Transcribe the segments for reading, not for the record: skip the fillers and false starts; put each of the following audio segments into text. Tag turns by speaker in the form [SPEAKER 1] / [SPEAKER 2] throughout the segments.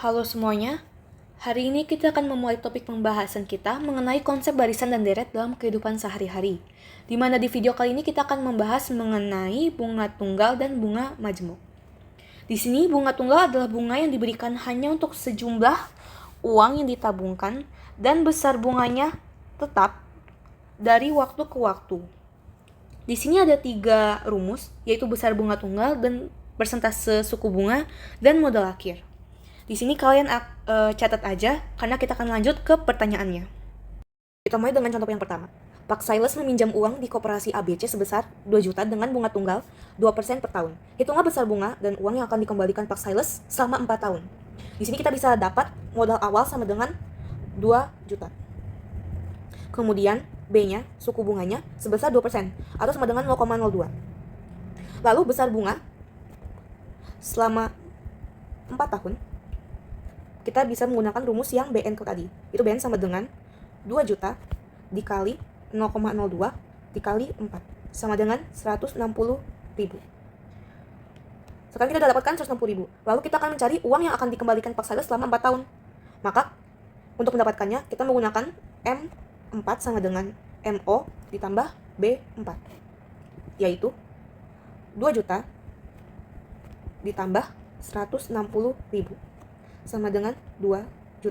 [SPEAKER 1] Halo semuanya, hari ini kita akan memulai topik pembahasan kita mengenai konsep barisan dan deret dalam kehidupan sehari-hari. Di mana di video kali ini kita akan membahas mengenai bunga tunggal dan bunga majemuk. Di sini bunga tunggal adalah bunga yang diberikan hanya untuk sejumlah uang yang ditabungkan dan besar bunganya tetap dari waktu ke waktu. Di sini ada 3 rumus, yaitu besar bunga tunggal dan persentase suku bunga dan modal akhir. Di sini kalian catat aja karena kita akan lanjut ke pertanyaannya. Kita mulai dengan contoh yang pertama. Pak Silas meminjam uang di koperasi ABC sebesar 2 juta dengan bunga tunggal 2% per tahun. Hitunglah besar bunga dan uang yang akan dikembalikan Pak Silas selama 4 tahun. Di sini kita bisa dapat modal awal sama dengan 2 juta. Kemudian B-nya, suku bunganya, sebesar 2% atau sama dengan 0,02. Lalu besar bunga selama 4 tahun, kita bisa menggunakan rumus yang BN tadi. Itu BN sama dengan 2 juta dikali 0,02 dikali 4, sama dengan 160 ribu. Sekarang kita sudah dapatkan 160 ribu. Lalu kita akan mencari uang yang akan dikembalikan Pak Silas selama 4 tahun. Maka, untuk mendapatkannya, kita menggunakan M4 sama dengan MO ditambah B4, yaitu 2 juta ditambah 160 ribu sama dengan 2.160.000.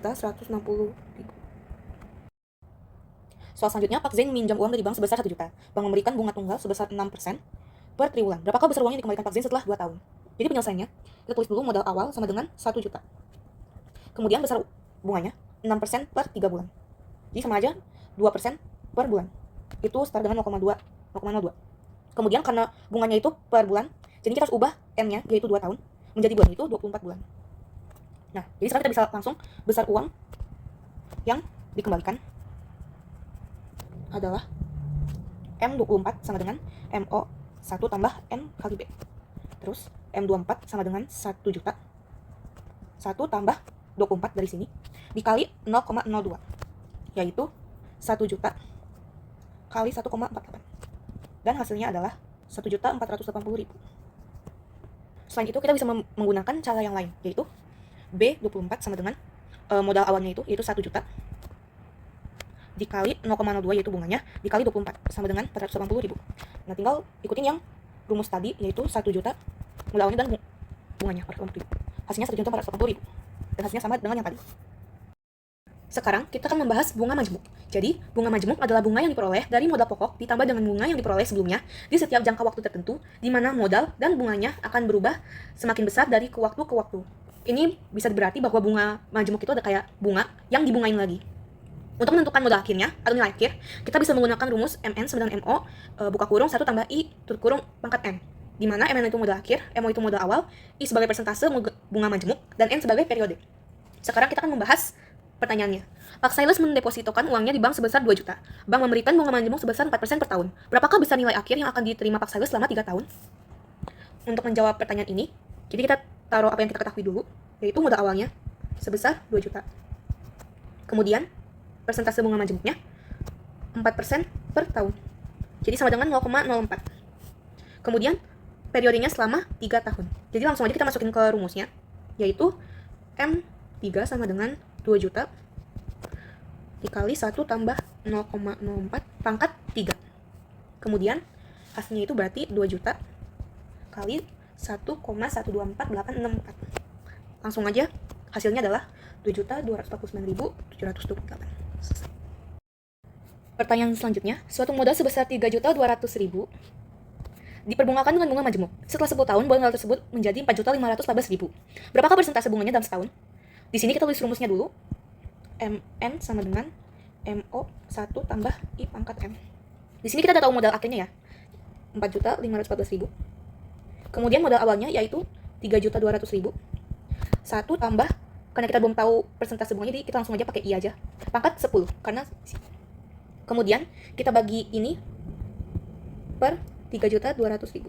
[SPEAKER 1] Soal selanjutnya, Pak Zain meminjam uang dari bank sebesar 1 juta. Bank memberikan bunga tunggal sebesar 6% per triwulan. Berapakah besar uang yang dikembalikan Pak Zain setelah 2 tahun? Jadi penyelesaiannya, kita tulis dulu modal awal sama dengan 1 juta. Kemudian besar bunganya 6% per 3 bulan. Jadi sama aja 2% per bulan. Itu setara dengan 0,02. Kemudian karena bunganya itu per bulan, jadi kita harus ubah M-nya, yaitu 2 tahun, menjadi bulan, itu 24 bulan. Nah, jadi sekarang kita bisa langsung besar uang yang dikembalikan adalah M24 sama dengan MO1 tambah N kali B. Terus M24 sama dengan 1 juta. 1 tambah 24 dari sini dikali 0,02, yaitu 1 juta kali 1,48. Dan hasilnya adalah 1.480.000. Selain itu, kita bisa menggunakan cara yang lain, yaitu B24 sama dengan modal awalnya itu, yaitu 1 juta dikali 0,02, yaitu bunganya, dikali 24, sama dengan 480.000. Nah, tinggal ikutin yang rumus tadi, yaitu 1 juta modal awalnya dan bunganya 480.000. Hasilnya 1.480.000. Dan hasilnya sama dengan yang tadi. Sekarang kita akan membahas bunga majemuk. Jadi, bunga majemuk adalah bunga yang diperoleh dari modal pokok ditambah dengan bunga yang diperoleh sebelumnya di setiap jangka waktu tertentu, di mana modal dan bunganya akan berubah semakin besar dari waktu ke waktu. Ini bisa berarti bahwa bunga majemuk itu ada kayak bunga yang dibungain lagi. Untuk menentukan modal akhirnya atau nilai akhir, kita bisa menggunakan rumus MN sama dengan MO buka kurung 1 tambah I tutup kurung pangkat N. Di mana MN itu modal akhir, MO itu modal awal, I sebagai persentase bunga majemuk, dan N sebagai periode. Sekarang kita akan membahas pertanyaannya. Pak Silas mendepositokan uangnya di bank sebesar 2 juta. Bank memberikan bunga majemuk sebesar 4% per tahun. Berapakah besar nilai akhir yang akan diterima Pak Silas selama 3 tahun? Untuk menjawab pertanyaan ini, jadi kita taruh apa yang kita ketahui dulu, yaitu modal awalnya sebesar 2 juta. Kemudian, persentase bunga majemuknya 4% per tahun. Jadi sama dengan 0,04. Kemudian, periodenya selama 3 tahun. Jadi langsung aja kita masukin ke rumusnya, yaitu M3 sama dengan 2 juta dikali 1 tambah 0,04 pangkat 3. Kemudian hasilnya itu berarti 2 juta kali 1,124864. Langsung aja hasilnya adalah 2.249.728. Selesai. Pertanyaan selanjutnya, suatu modal sebesar 3.200.000 diperbungakan dengan bunga majemuk. Setelah 10 tahun, modal tersebut menjadi 4.514.000. Berapakah persentase bunganya dalam setahun? Di sini kita tulis rumusnya dulu. MN sama dengan MO1 tambah I pangkat M. Di sini kita udah tahu modal akhirnya ya, 4.514.000. Kemudian modal awalnya yaitu 3.200.000. 1 tambah, karena kita belum tahu persentase bunganya, jadi kita langsung aja pakai I aja. Pangkat 10, karena kemudian kita bagi ini per 3.200.000.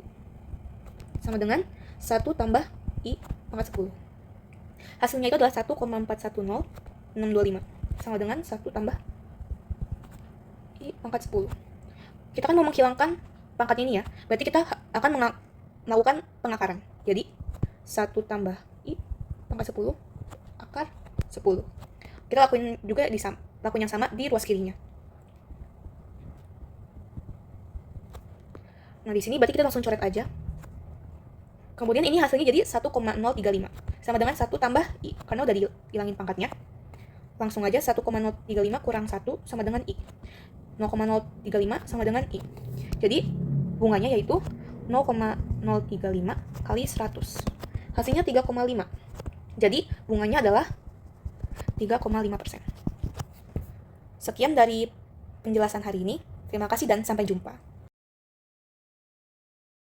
[SPEAKER 1] Sama dengan 1 tambah I pangkat 10. Hasilnya itu adalah 1,410625 sama dengan 1 tambah I pangkat 10. Kita kan mau menghilangkan pangkat ini ya, berarti kita akan melakukan pengakaran. Jadi 1 tambah I pangkat 10 akar 10. Kita lakuin juga lakuin yang sama di ruas kirinya. Nah, di sini berarti kita langsung coret aja. Kemudian ini hasilnya jadi 1,035. Sama dengan 1 tambah I, karena udah dihilangin pangkatnya. Langsung aja 1,035 kurang 1 sama dengan I. 0,035 sama dengan I. Jadi, bunganya yaitu 0,035 kali 100. Hasilnya 3,5. Jadi, bunganya adalah 3,5%. Sekian dari penjelasan hari ini. Terima kasih dan sampai jumpa.